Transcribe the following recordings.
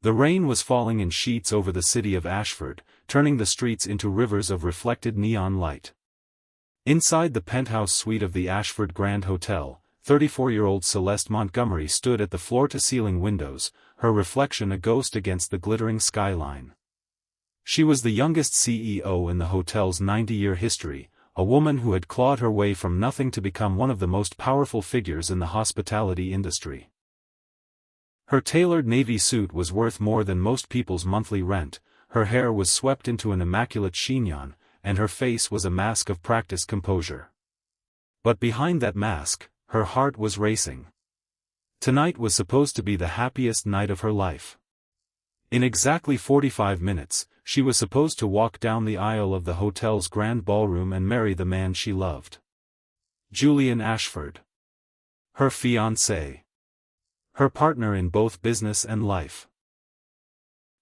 The rain was falling in sheets over the city of Ashford, turning the streets into rivers of reflected neon light. Inside the penthouse suite of the Ashford Grand Hotel, 34-year-old Celeste Montgomery stood at the floor-to-ceiling windows, her reflection a ghost against the glittering skyline. She was the youngest CEO in the hotel's 90-year history, a woman who had clawed her way from nothing to become one of the most powerful figures in the hospitality industry. Her tailored navy suit was worth more than most people's monthly rent, her hair was swept into an immaculate chignon, and her face was a mask of practiced composure. But behind that mask, her heart was racing. Tonight was supposed to be the happiest night of her life. In exactly 45 minutes, she was supposed to walk down the aisle of the hotel's grand ballroom and marry the man she loved. Julian Ashford. Her fiancé. Her partner in both business and life.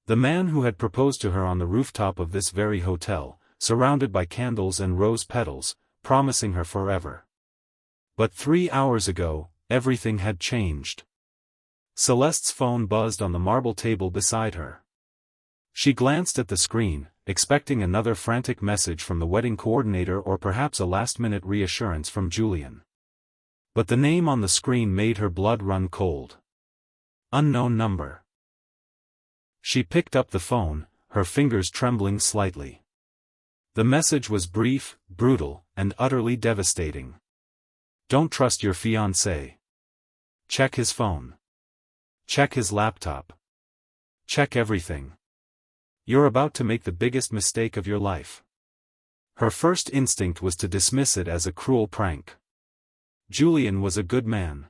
The man who had proposed to her on the rooftop of this very hotel, surrounded by candles and rose petals, promising her forever. But 3 hours ago, everything had changed. Celeste's phone buzzed on the marble table beside her. She glanced at the screen, expecting another frantic message from the wedding coordinator or perhaps a last-minute reassurance from Julian. But the name on the screen made her blood run cold. Unknown number. She picked up the phone, her fingers trembling slightly. The message was brief, brutal, and utterly devastating. Don't trust your fiancé. Check his phone. Check his laptop. Check everything. You're about to make the biggest mistake of your life. Her first instinct was to dismiss it as a cruel prank. Julian was a good man.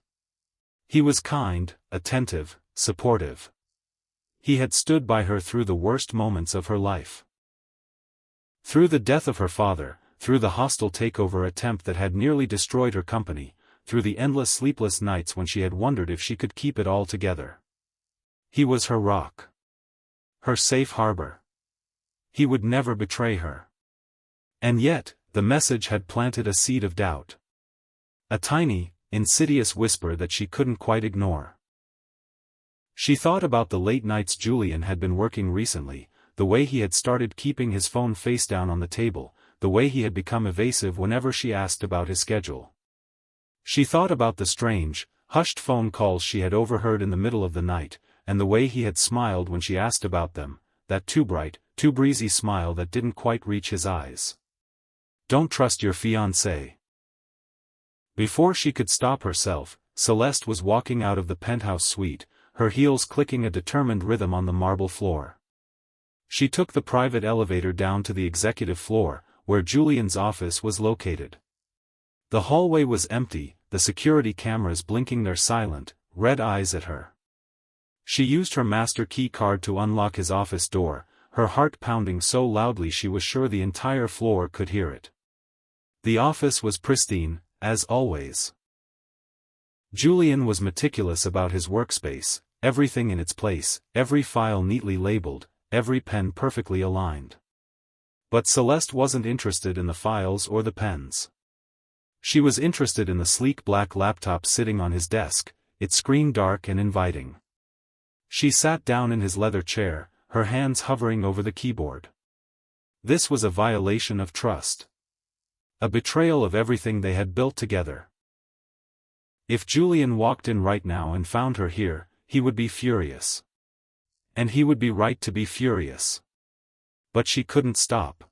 He was kind, attentive, supportive. He had stood by her through the worst moments of her life. Through the death of her father, through the hostile takeover attempt that had nearly destroyed her company, through the endless sleepless nights when she had wondered if she could keep it all together. He was her rock. Her safe harbor. He would never betray her. And yet, the message had planted a seed of doubt. A tiny, insidious whisper that she couldn't quite ignore. She thought about the late nights Julian had been working recently, the way he had started keeping his phone face down on the table, the way he had become evasive whenever she asked about his schedule. She thought about the strange, hushed phone calls she had overheard in the middle of the night, and the way he had smiled when she asked about them, that too bright, too breezy smile that didn't quite reach his eyes. Don't trust your fiancé. Before she could stop herself, Celeste was walking out of the penthouse suite, her heels clicking a determined rhythm on the marble floor. She took the private elevator down to the executive floor, where Julian's office was located. The hallway was empty, the security cameras blinking their silent, red eyes at her. She used her master key card to unlock his office door, her heart pounding so loudly she was sure the entire floor could hear it. The office was pristine, as always. Julian was meticulous about his workspace, everything in its place, every file neatly labeled, every pen perfectly aligned. But Celeste wasn't interested in the files or the pens. She was interested in the sleek black laptop sitting on his desk, its screen dark and inviting. She sat down in his leather chair, her hands hovering over the keyboard. This was a violation of trust. A betrayal of everything they had built together. If Julian walked in right now and found her here, he would be furious. And he would be right to be furious. But she couldn't stop.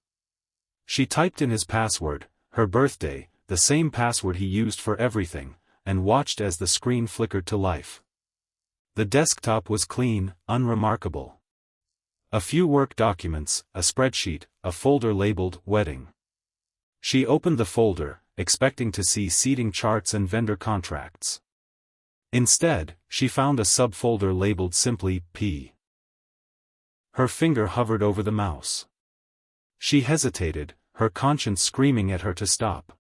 She typed in his password, her birthday, the same password he used for everything, and watched as the screen flickered to life. The desktop was clean, unremarkable. A few work documents, a spreadsheet, a folder labeled wedding. She opened the folder, expecting to see seating charts and vendor contracts. Instead, she found a subfolder labeled simply P. Her finger hovered over the mouse. She hesitated, her conscience screaming at her to stop.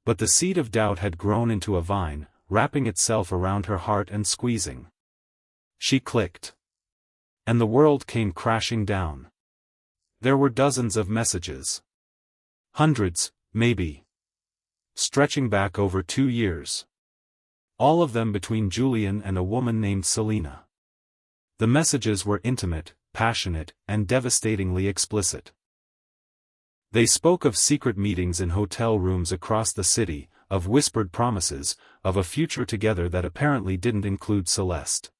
But the seed of doubt had grown into a vine, wrapping itself around her heart and squeezing. She clicked. And the world came crashing down. There were dozens of messages. Hundreds, maybe. Stretching back over 2 years. All of them between Julian and a woman named Selena. The messages were intimate, passionate, and devastatingly explicit. They spoke of secret meetings in hotel rooms across the city, of whispered promises, of a future together that apparently didn't include Celeste.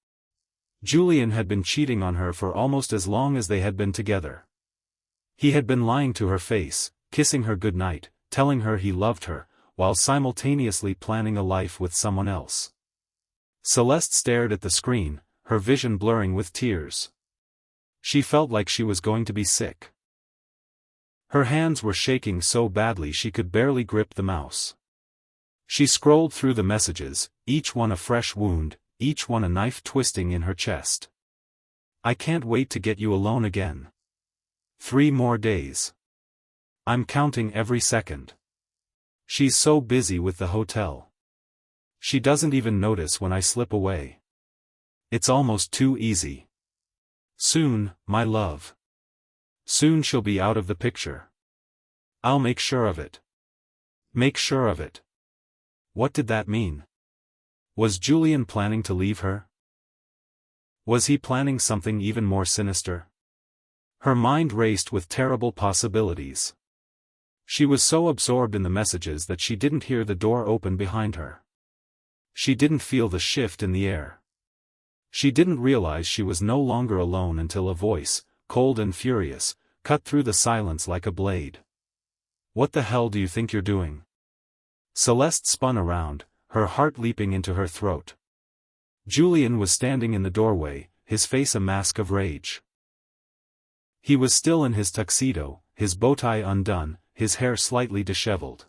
Julian had been cheating on her for almost as long as they had been together. He had been lying to her face, kissing her goodnight, telling her he loved her, while simultaneously planning a life with someone else. Celeste stared at the screen, her vision blurring with tears. She felt like she was going to be sick. Her hands were shaking so badly she could barely grip the mouse. She scrolled through the messages, each one a fresh wound, each one a knife twisting in her chest. I can't wait to get you alone again. 3 more days. I'm counting every second. She's so busy with the hotel. She doesn't even notice when I slip away. It's almost too easy. Soon, my love. Soon she'll be out of the picture. I'll make sure of it. Make sure of it. What did that mean? Was Julian planning to leave her? Was he planning something even more sinister? Her mind raced with terrible possibilities. She was so absorbed in the messages that she didn't hear the door open behind her. She didn't feel the shift in the air. She didn't realize she was no longer alone until a voice, cold and furious, cut through the silence like a blade. What the hell do you think you're doing? Celeste spun around, her heart leaping into her throat. Julian was standing in the doorway, his face a mask of rage. He was still in his tuxedo, his bow tie undone, his hair slightly disheveled.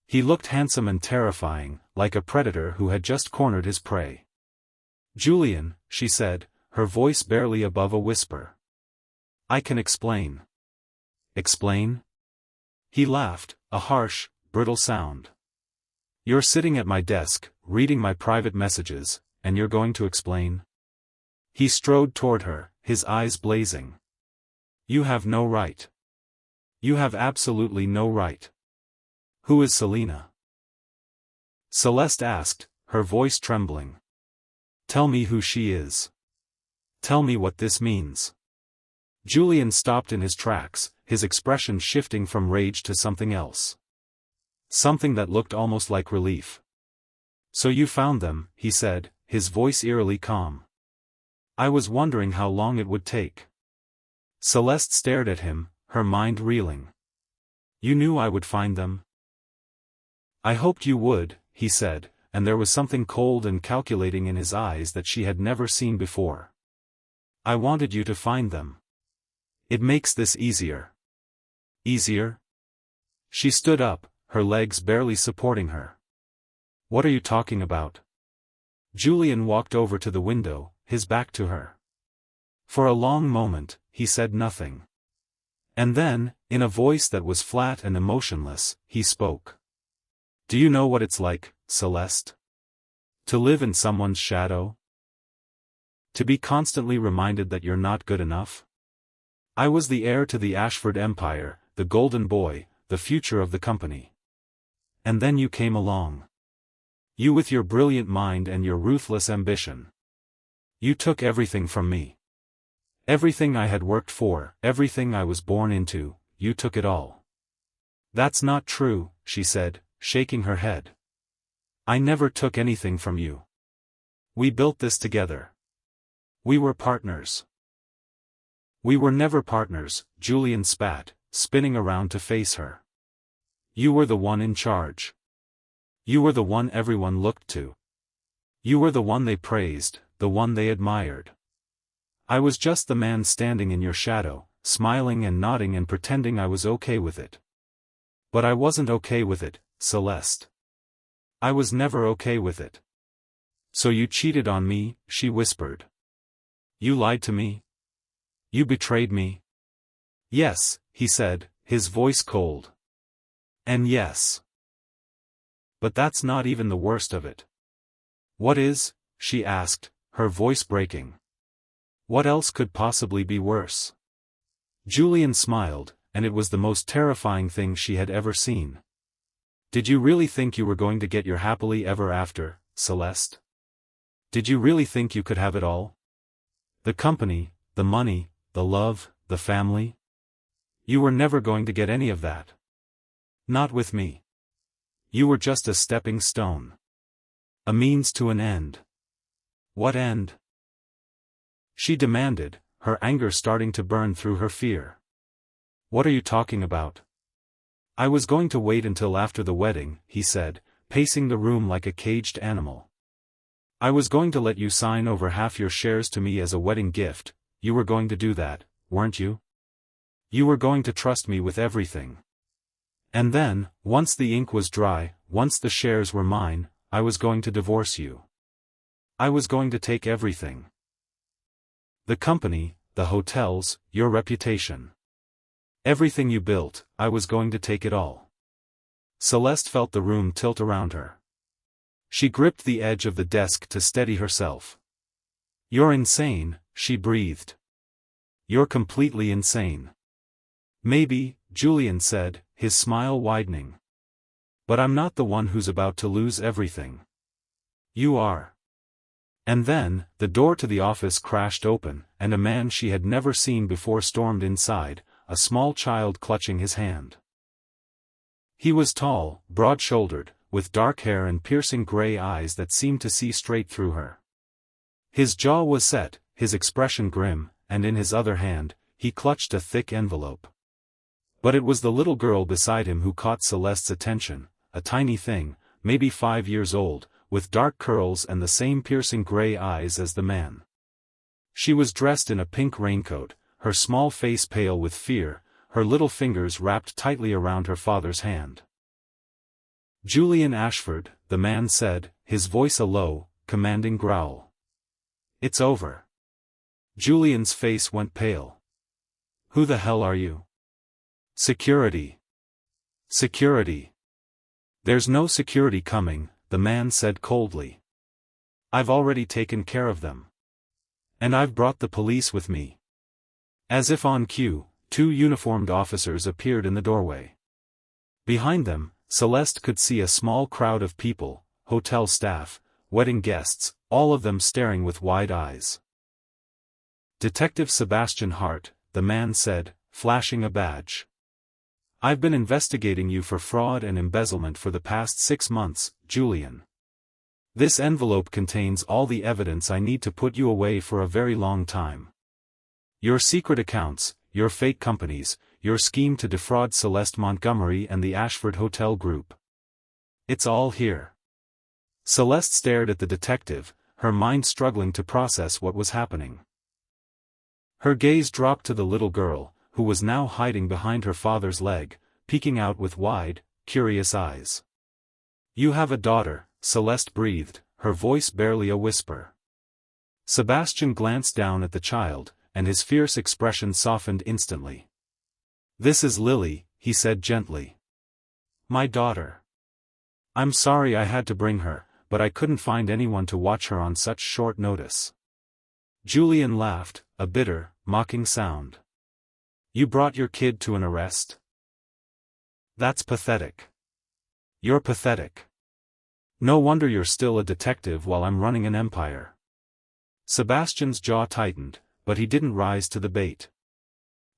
He looked handsome and terrifying, like a predator who had just cornered his prey. Julian, she said, her voice barely above a whisper. I can explain. Explain? He laughed, a harsh, brittle sound. You're sitting at my desk, reading my private messages, and you're going to explain? He strode toward her, his eyes blazing. You have no right. You have absolutely no right. Who is Selena? Celeste asked, her voice trembling. Tell me who she is. Tell me what this means. Julian stopped in his tracks, his expression shifting from rage to something else. Something that looked almost like relief. So you found them, he said, his voice eerily calm. I was wondering how long it would take. Celeste stared at him, her mind reeling. You knew I would find them? I hoped you would, he said, and there was something cold and calculating in his eyes that she had never seen before. I wanted you to find them. It makes this easier. Easier? She stood up, her legs barely supporting her. What are you talking about? Julian walked over to the window, his back to her. For a long moment, he said nothing. And then, in a voice that was flat and emotionless, he spoke. Do you know what it's like, Celeste? To live in someone's shadow? To be constantly reminded that you're not good enough? I was the heir to the Ashford empire, the golden boy, the future of the company. And then you came along. You with your brilliant mind and your ruthless ambition. You took everything from me. Everything I had worked for, everything I was born into, you took it all. That's not true, she said, shaking her head. I never took anything from you. We built this together. We were partners. We were never partners, Julian spat, spinning around to face her. You were the one in charge. You were the one everyone looked to. You were the one they praised, the one they admired. I was just the man standing in your shadow, smiling and nodding and pretending I was okay with it. But I wasn't okay with it, Celeste. I was never okay with it. So you cheated on me, she whispered. You lied to me? You betrayed me? Yes, he said, his voice cold. And yes. But that's not even the worst of it. What is? She asked, her voice breaking. What else could possibly be worse? Julian smiled, and it was the most terrifying thing she had ever seen. Did you really think you were going to get your happily ever after, Celeste? Did you really think you could have it all? The company, the money, the love, the family? You were never going to get any of that. Not with me. You were just a stepping stone. A means to an end. What end? She demanded, her anger starting to burn through her fear. What are you talking about? I was going to wait until after the wedding, he said, pacing the room like a caged animal. I was going to let you sign over half your shares to me as a wedding gift. You were going to do that, weren't you? You were going to trust me with everything. And then, once the ink was dry, once the shares were mine, I was going to divorce you. I was going to take everything. The company, the hotels, your reputation. Everything you built, I was going to take it all. Celeste felt the room tilt around her. She gripped the edge of the desk to steady herself. You're insane, she breathed. You're completely insane. Maybe, Julian said, his smile widening. But I'm not the one who's about to lose everything. You are. And then, the door to the office crashed open, and a man she had never seen before stormed inside, a small child clutching his hand. He was tall, broad-shouldered, with dark hair and piercing gray eyes that seemed to see straight through her. His jaw was set, his expression grim, and in his other hand, he clutched a thick envelope. But it was the little girl beside him who caught Celeste's attention, a tiny thing, maybe 5 years old, with dark curls and the same piercing gray eyes as the man. She was dressed in a pink raincoat, her small face pale with fear, her little fingers wrapped tightly around her father's hand. Julian Ashford, the man said, his voice a low, commanding growl. It's over. Julian's face went pale. Who the hell are you? Security. Security. There's no security coming, the man said coldly. I've already taken care of them. And I've brought the police with me. As if on cue, 2 uniformed officers appeared in the doorway. Behind them, Celeste could see a small crowd of people, hotel staff, wedding guests, all of them staring with wide eyes. Detective Sebastian Hart, the man said, flashing a badge. I've been investigating you for fraud and embezzlement for the past 6 months, Julian. This envelope contains all the evidence I need to put you away for a very long time. Your secret accounts, your fake companies, your scheme to defraud Celeste Montgomery and the Ashford Hotel Group. It's all here. Celeste stared at the detective, her mind struggling to process what was happening. Her gaze dropped to the little girl, who was now hiding behind her father's leg, peeking out with wide, curious eyes. You have a daughter, Celeste breathed, her voice barely a whisper. Sebastian glanced down at the child, and his fierce expression softened instantly. This is Lily, he said gently. My daughter. I'm sorry I had to bring her, but I couldn't find anyone to watch her on such short notice. Julian laughed, a bitter, mocking sound. You brought your kid to an arrest? That's pathetic. You're pathetic. No wonder you're still a detective while I'm running an empire. Sebastian's jaw tightened, but he didn't rise to the bait.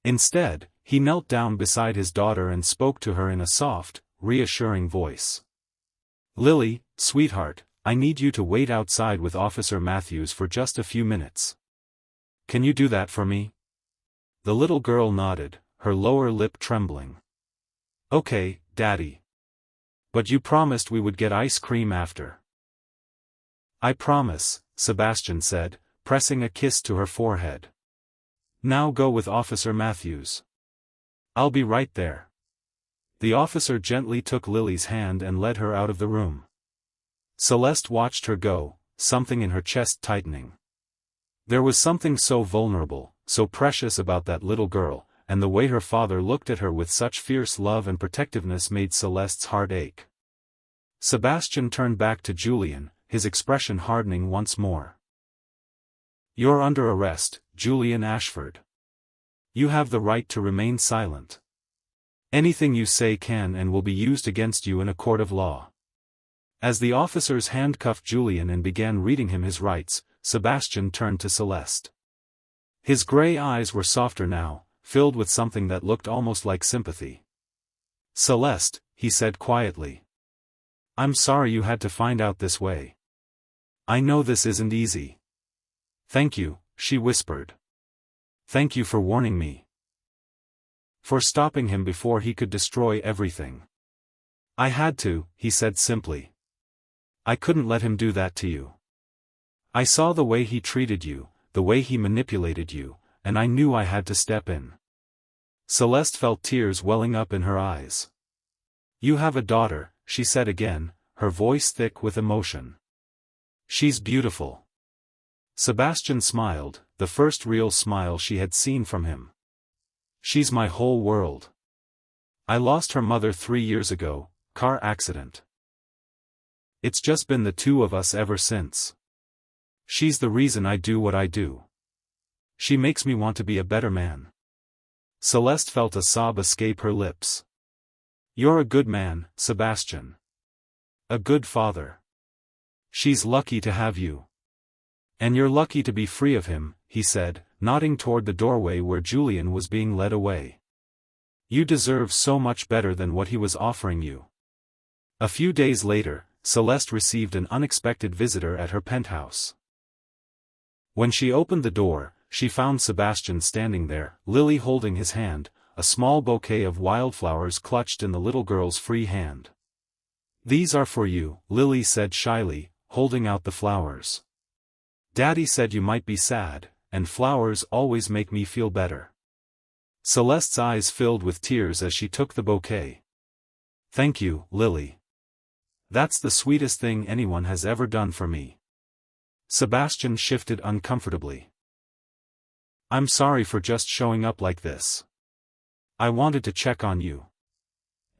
Instead, he knelt down beside his daughter and spoke to her in a soft, reassuring voice. Lily, sweetheart, I need you to wait outside with Officer Matthews for just a few minutes. Can you do that for me? The little girl nodded, her lower lip trembling. Okay, Daddy. But you promised we would get ice cream after. I promise, Sebastian said, pressing a kiss to her forehead. Now go with Officer Matthews. I'll be right there. The officer gently took Lily's hand and led her out of the room. Celeste watched her go, something in her chest tightening. There was something so vulnerable, so precious about that little girl, and the way her father looked at her with such fierce love and protectiveness made Celeste's heart ache. Sebastian turned back to Julian, his expression hardening once more. You're under arrest, Julian Ashford. You have the right to remain silent. Anything you say can and will be used against you in a court of law. As the officers handcuffed Julian and began reading him his rights, Sebastian turned to Celeste. His gray eyes were softer now, filled with something that looked almost like sympathy. "Celeste," he said quietly. "I'm sorry you had to find out this way. I know this isn't easy." "Thank you," she whispered. "Thank you for warning me. For stopping him before he could destroy everything." "I had to," he said simply. "I couldn't let him do that to you. I saw the way he treated you, the way he manipulated you, and I knew I had to step in." Celeste felt tears welling up in her eyes. "You have a daughter," she said again, her voice thick with emotion. "She's beautiful." Sebastian smiled, the first real smile she had seen from him. "She's my whole world. I lost her mother 3 years ago, car accident. It's just been the two of us ever since. She's the reason I do what I do. She makes me want to be a better man." Celeste felt a sob escape her lips. "You're a good man, Sebastian. A good father. She's lucky to have you. And you're lucky to be free of him," he said, nodding toward the doorway where Julian was being led away. "You deserve so much better than what he was offering you." A few days later, Celeste received an unexpected visitor at her penthouse. When she opened the door, she found Sebastian standing there, Lily holding his hand, a small bouquet of wildflowers clutched in the little girl's free hand. "These are for you," Lily said shyly, holding out the flowers. "Daddy said you might be sad, and flowers always make me feel better." Celeste's eyes filled with tears as she took the bouquet. "Thank you, Lily. That's the sweetest thing anyone has ever done for me." Sebastian shifted uncomfortably. "I'm sorry for just showing up like this. I wanted to check on you.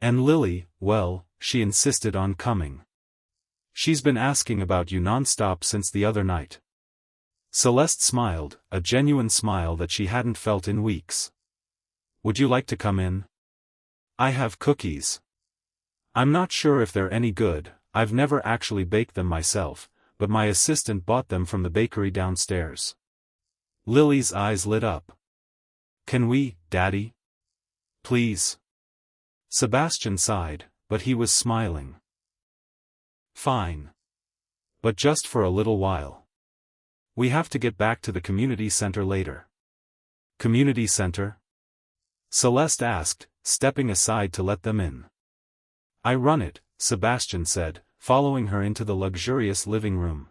And Lily, well, she insisted on coming. She's been asking about you non-stop since the other night." Celeste smiled, a genuine smile that she hadn't felt in weeks. "Would you like to come in? I have cookies. I'm not sure if they're any good, I've never actually baked them myself, but my assistant bought them from the bakery downstairs." Lily's eyes lit up. "Can we, Daddy? Please?" Sebastian sighed, but he was smiling. "Fine. But just for a little while. We have to get back to the community center later." "Community center?" Celeste asked, stepping aside to let them in. "I run it," Sebastian said, following her into the luxurious living room.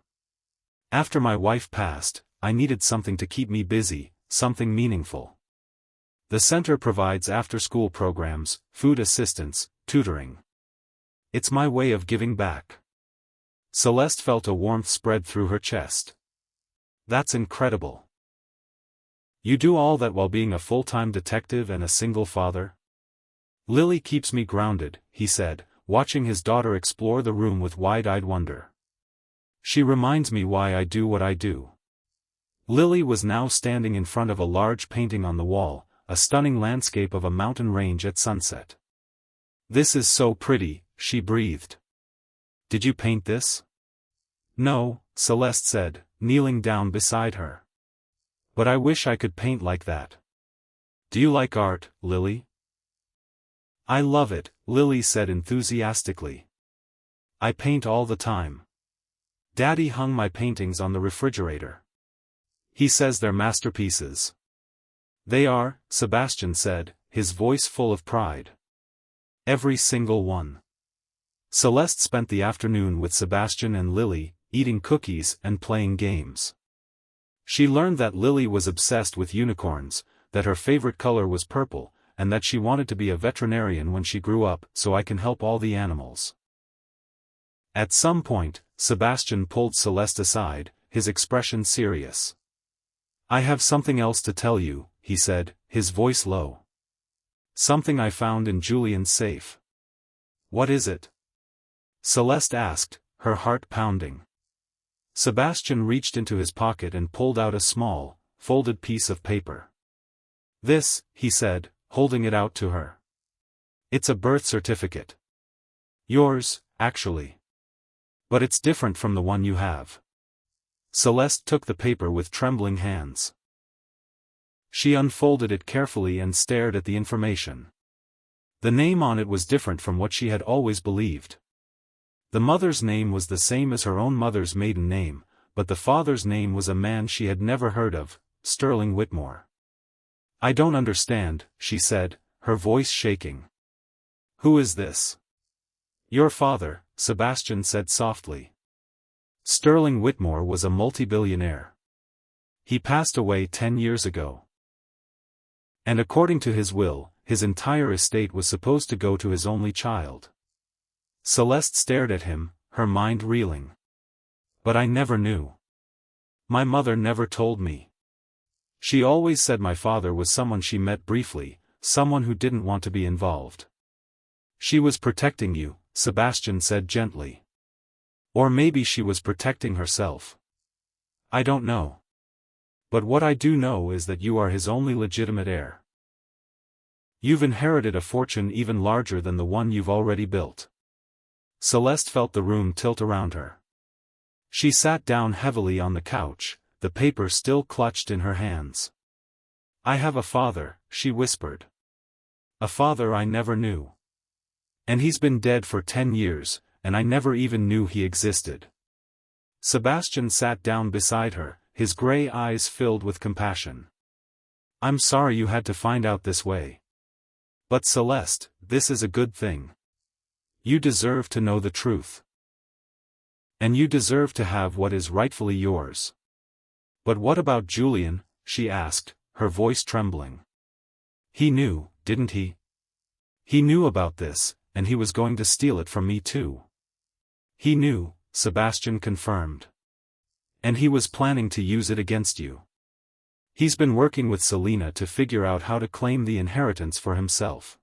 "After my wife passed, I needed something to keep me busy, something meaningful. The center provides after-school programs, food assistance, tutoring. It's my way of giving back." Celeste felt a warmth spread through her chest. "That's incredible. You do all that while being a full-time detective and a single father?" "Lily keeps me grounded," he said, watching his daughter explore the room with wide-eyed wonder. "She reminds me why I do what I do." Lily was now standing in front of a large painting on the wall, a stunning landscape of a mountain range at sunset. "This is so pretty," she breathed. "Did you paint this?" "No," Celeste said, kneeling down beside her. "But I wish I could paint like that." "Do you like art, Lily?" "I love it," Lily said enthusiastically. "I paint all the time. Daddy hung my paintings on the refrigerator. He says they're masterpieces." "They are," Sebastian said, his voice full of pride. "Every single one." Celeste spent the afternoon with Sebastian and Lily, eating cookies and playing games. She learned that Lily was obsessed with unicorns, that her favorite color was purple, and that she wanted to be a veterinarian when she grew up, so I can help all the animals. At some point, Sebastian pulled Celeste aside, his expression serious. "I have something else to tell you," he said, his voice low. "Something I found in Julian's safe." "What is it?" Celeste asked, her heart pounding. Sebastian reached into his pocket and pulled out a small, folded piece of paper. "This," he said, holding it out to her. "It's a birth certificate. Yours, actually. But it's different from the one you have." Celeste took the paper with trembling hands. She unfolded it carefully and stared at the information. The name on it was different from what she had always believed. The mother's name was the same as her own mother's maiden name, but the father's name was a man she had never heard of, Sterling Whitmore. "I don't understand," she said, her voice shaking. "Who is this?" "Your father," Sebastian said softly. Sterling Whitmore was a multi-billionaire. He passed away 10 years ago. And according to his will, his entire estate was supposed to go to his only child. Celeste stared at him, her mind reeling. "But I never knew. My mother never told me. She always said my father was someone she met briefly, someone who didn't want to be involved." "She was protecting you," Sebastian said gently. "Or maybe she was protecting herself. I don't know. But what I do know is that you are his only legitimate heir. You've inherited a fortune even larger than the one you've already built." Celeste felt the room tilt around her. She sat down heavily on the couch, the paper still clutched in her hands. "I have a father," she whispered. "A father I never knew. And he's been dead for 10 years, and I never even knew he existed." Sebastian sat down beside her, his gray eyes filled with compassion. "I'm sorry you had to find out this way. But Celeste, this is a good thing. You deserve to know the truth. And you deserve to have what is rightfully yours." "But what about Julian?" she asked, her voice trembling. "He knew, didn't he? He knew about this, and he was going to steal it from me too." "He knew," Sebastian confirmed. "And he was planning to use it against you. He's been working with Selena to figure out how to claim the inheritance for himself."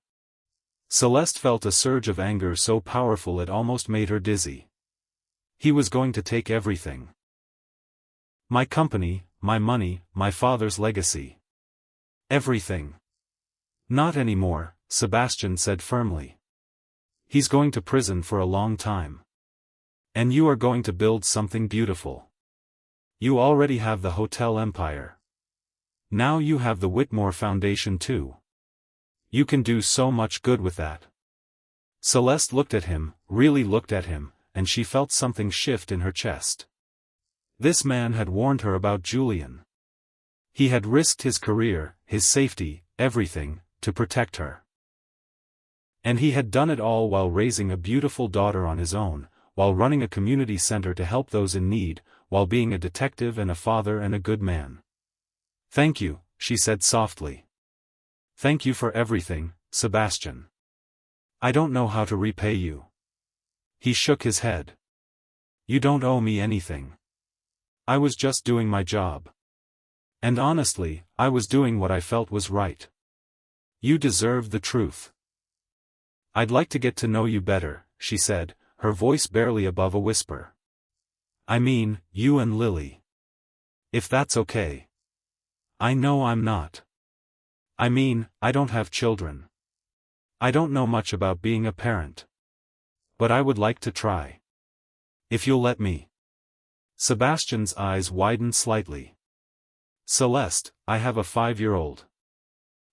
Celeste felt a surge of anger so powerful it almost made her dizzy. He was going to take everything. "My company, my money, my father's legacy. Everything." "Not anymore," Sebastian said firmly. "He's going to prison for a long time. And you are going to build something beautiful. You already have the hotel empire. Now you have the Whitmore Foundation too. You can do so much good with that." Celeste looked at him, really looked at him, and she felt something shift in her chest. This man had warned her about Julian. He had risked his career, his safety, everything, to protect her. And he had done it all while raising a beautiful daughter on his own, while running a community center to help those in need, while being a detective and a father and a good man. "Thank you," she said softly. "Thank you for everything, Sebastian. I don't know how to repay you." He shook his head. "You don't owe me anything. I was just doing my job. And honestly, I was doing what I felt was right. You deserve the truth." "I'd like to get to know you better," she said, her voice barely above a whisper. "I mean, you and Lily. If that's okay." "I know I'm not. I mean, I don't have children. I don't know much about being a parent. But I would like to try. If you'll let me." Sebastian's eyes widened slightly. "Celeste, I have a 5-year-old.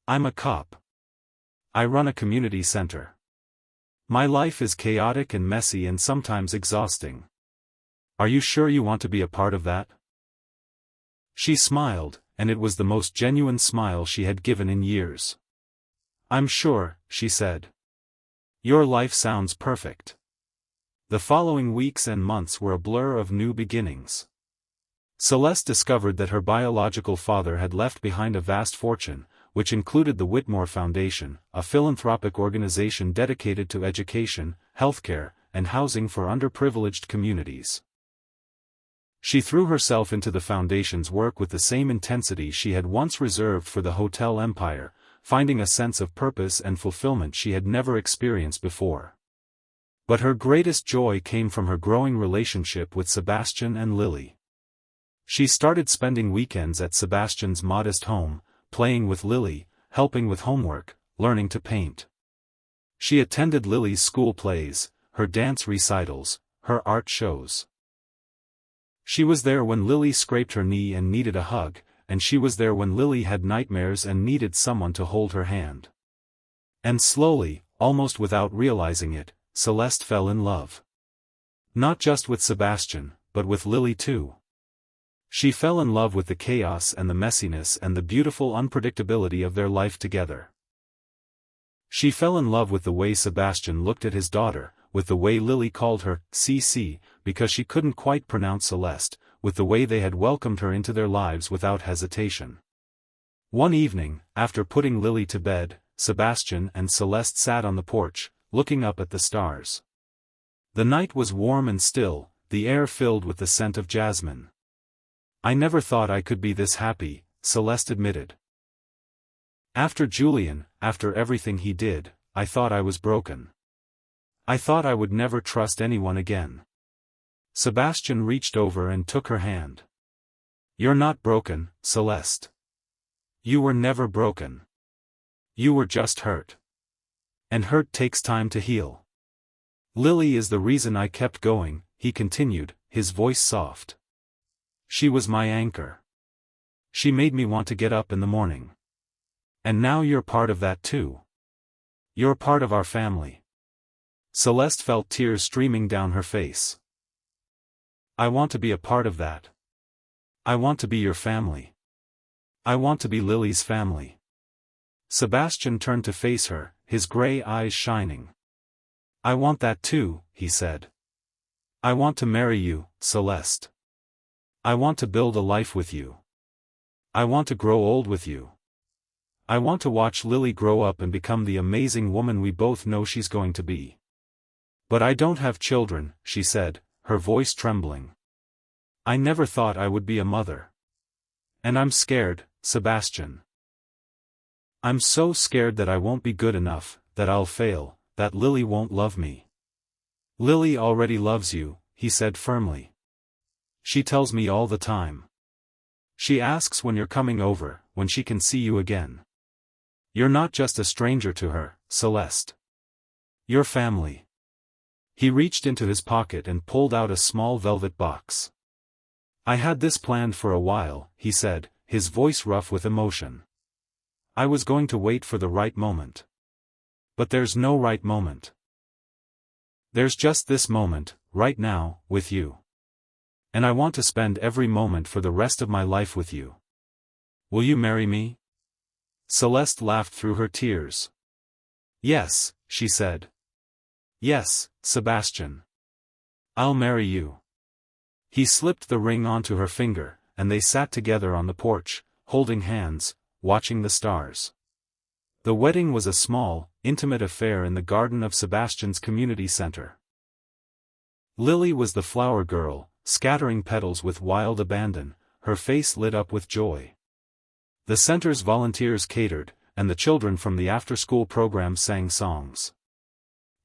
I'm a cop. I run a community center. My life is chaotic and messy and sometimes exhausting. Are you sure you want to be a part of that?" She smiled, and it was the most genuine smile she had given in years. "I'm sure," she said. "Your life sounds perfect." The following weeks and months were a blur of new beginnings. Celeste discovered that her biological father had left behind a vast fortune, which included the Whitmore Foundation, a philanthropic organization dedicated to education, healthcare, and housing for underprivileged communities. She threw herself into the foundation's work with the same intensity she had once reserved for the hotel empire, finding a sense of purpose and fulfillment she had never experienced before. But her greatest joy came from her growing relationship with Sebastian and Lily. She started spending weekends at Sebastian's modest home, playing with Lily, helping with homework, learning to paint. She attended Lily's school plays, her dance recitals, her art shows. She was there when Lily scraped her knee and needed a hug, and she was there when Lily had nightmares and needed someone to hold her hand. And slowly, almost without realizing it, Celeste fell in love. Not just with Sebastian, but with Lily too. She fell in love with the chaos and the messiness and the beautiful unpredictability of their life together. She fell in love with the way Sebastian looked at his daughter, with the way Lily called her CC, because she couldn't quite pronounce Celeste, with the way they had welcomed her into their lives without hesitation. One evening, after putting Lily to bed, Sebastian and Celeste sat on the porch, looking up at the stars. The night was warm and still, the air filled with the scent of jasmine. "I never thought I could be this happy," Celeste admitted. "After Julian, after everything he did, I thought I was broken. I thought I would never trust anyone again." Sebastian reached over and took her hand. "You're not broken, Celeste. You were never broken. You were just hurt. And hurt takes time to heal. Lily is the reason I kept going," he continued, his voice soft. "She was my anchor. She made me want to get up in the morning. And now you're part of that too. You're part of our family." Celeste felt tears streaming down her face. "I want to be a part of that. I want to be your family. I want to be Lily's family." Sebastian turned to face her, his gray eyes shining. "I want that too," he said. "I want to marry you, Celeste. I want to build a life with you. I want to grow old with you. I want to watch Lily grow up and become the amazing woman we both know she's going to be. But I don't have children," she said, her voice trembling. "I never thought I would be a mother. And I'm scared, Sebastian. I'm so scared that I won't be good enough, that I'll fail, that Lily won't love me." "Lily already loves you," he said firmly. "She tells me all the time. She asks when you're coming over, when she can see you again. You're not just a stranger to her, Celeste. You're family." He reached into his pocket and pulled out a small velvet box. "I had this planned for a while," he said, his voice rough with emotion. "I was going to wait for the right moment. But there's no right moment. There's just this moment, right now, with you. And I want to spend every moment for the rest of my life with you. Will you marry me?" Celeste laughed through her tears. "Yes," she said. "Yes, Sebastian. I'll marry you." He slipped the ring onto her finger, and they sat together on the porch, holding hands, watching the stars. The wedding was a small, intimate affair in the garden of Sebastian's community center. Lily was the flower girl, scattering petals with wild abandon, her face lit up with joy. The center's volunteers catered, and the children from the after-school program sang songs.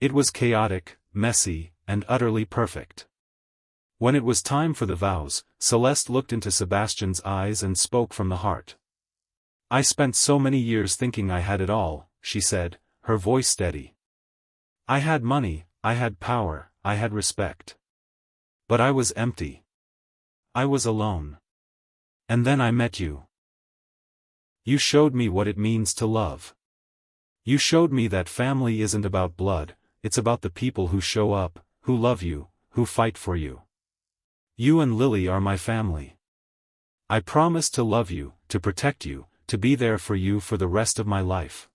It was chaotic, messy, and utterly perfect. When it was time for the vows, Celeste looked into Sebastian's eyes and spoke from the heart. "I spent so many years thinking I had it all," she said, her voice steady. "I had money, I had power, I had respect. But I was empty. I was alone. And then I met you. You showed me what it means to love. You showed me that family isn't about blood, it's about the people who show up, who love you, who fight for you. You and Lily are my family. I promise to love you, to protect you, to be there for you for the rest of my life.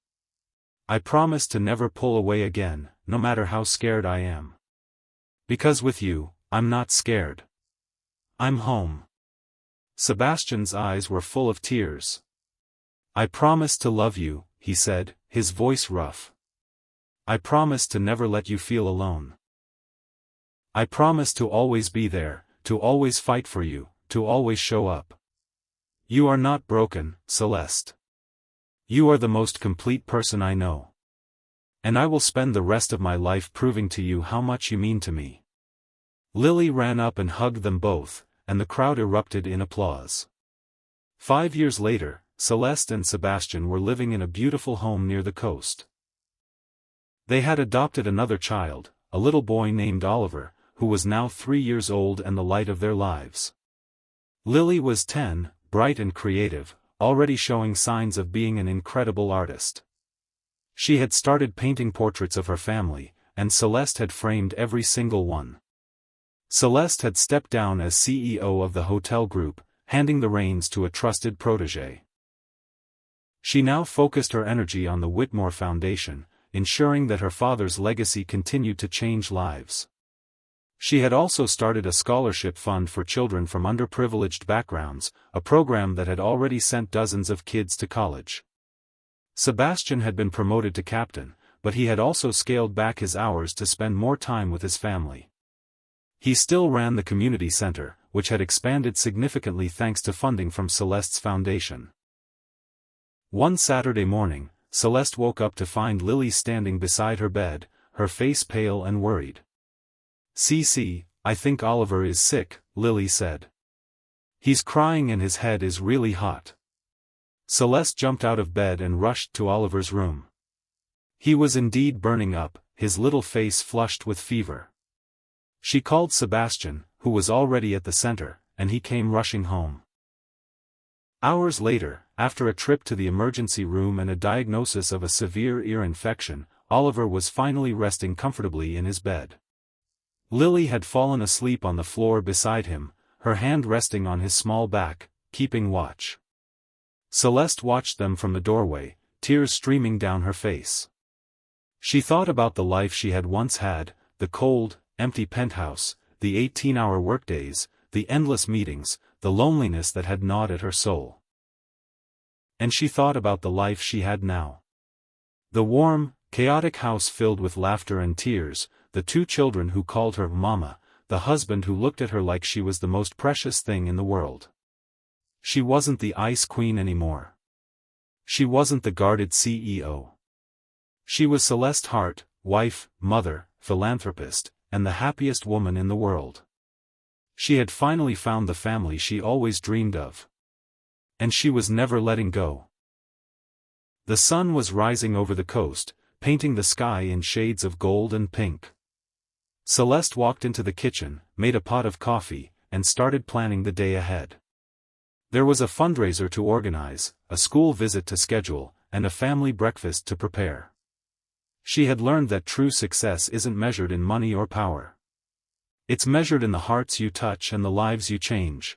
I promise to never pull away again, no matter how scared I am. Because with you, I'm not scared. I'm home." Sebastian's eyes were full of tears. "I promise to love you," he said, his voice rough. "I promise to never let you feel alone. I promise to always be there, to always fight for you, to always show up. You are not broken, Celeste. You are the most complete person I know. And I will spend the rest of my life proving to you how much you mean to me." Lily ran up and hugged them both, and the crowd erupted in applause. 5 years later, Celeste and Sebastian were living in a beautiful home near the coast. They had adopted another child, a little boy named Oliver, who was now 3 years old and the light of their lives. Lily was 10, bright and creative, already showing signs of being an incredible artist. She had started painting portraits of her family, and Celeste had framed every single one. Celeste had stepped down as CEO of the hotel group, handing the reins to a trusted protégé. She now focused her energy on the Whitmore Foundation, ensuring that her father's legacy continued to change lives. She had also started a scholarship fund for children from underprivileged backgrounds, a program that had already sent dozens of kids to college. Sebastian had been promoted to captain, but he had also scaled back his hours to spend more time with his family. He still ran the community center, which had expanded significantly thanks to funding from Celeste's foundation. One Saturday morning, Celeste woke up to find Lily standing beside her bed, her face pale and worried. "Cece, I think Oliver is sick," Lily said. "He's crying and his head is really hot." Celeste jumped out of bed and rushed to Oliver's room. He was indeed burning up, his little face flushed with fever. She called Sebastian, who was already at the center, and he came rushing home. Hours later, after a trip to the emergency room and a diagnosis of a severe ear infection, Oliver was finally resting comfortably in his bed. Lily had fallen asleep on the floor beside him, her hand resting on his small back, keeping watch. Celeste watched them from the doorway, tears streaming down her face. She thought about the life she had once had, the cold, empty penthouse, the 18-hour workdays, the endless meetings, the loneliness that had gnawed at her soul. And she thought about the life she had now. The warm, chaotic house filled with laughter and tears, the two children who called her Mama, the husband who looked at her like she was the most precious thing in the world. She wasn't the Ice Queen anymore. She wasn't the guarded CEO. She was Celeste Hart, wife, mother, philanthropist, and the happiest woman in the world. She had finally found the family she always dreamed of. And she was never letting go. The sun was rising over the coast, painting the sky in shades of gold and pink. Celeste walked into the kitchen, made a pot of coffee, and started planning the day ahead. There was a fundraiser to organize, a school visit to schedule, and a family breakfast to prepare. She had learned that true success isn't measured in money or power. It's measured in the hearts you touch and the lives you change.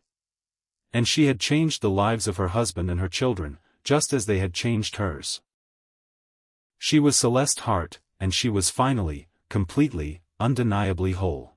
And she had changed the lives of her husband and her children, just as they had changed hers. She was Celeste Hart, and she was finally, completely, undeniably whole.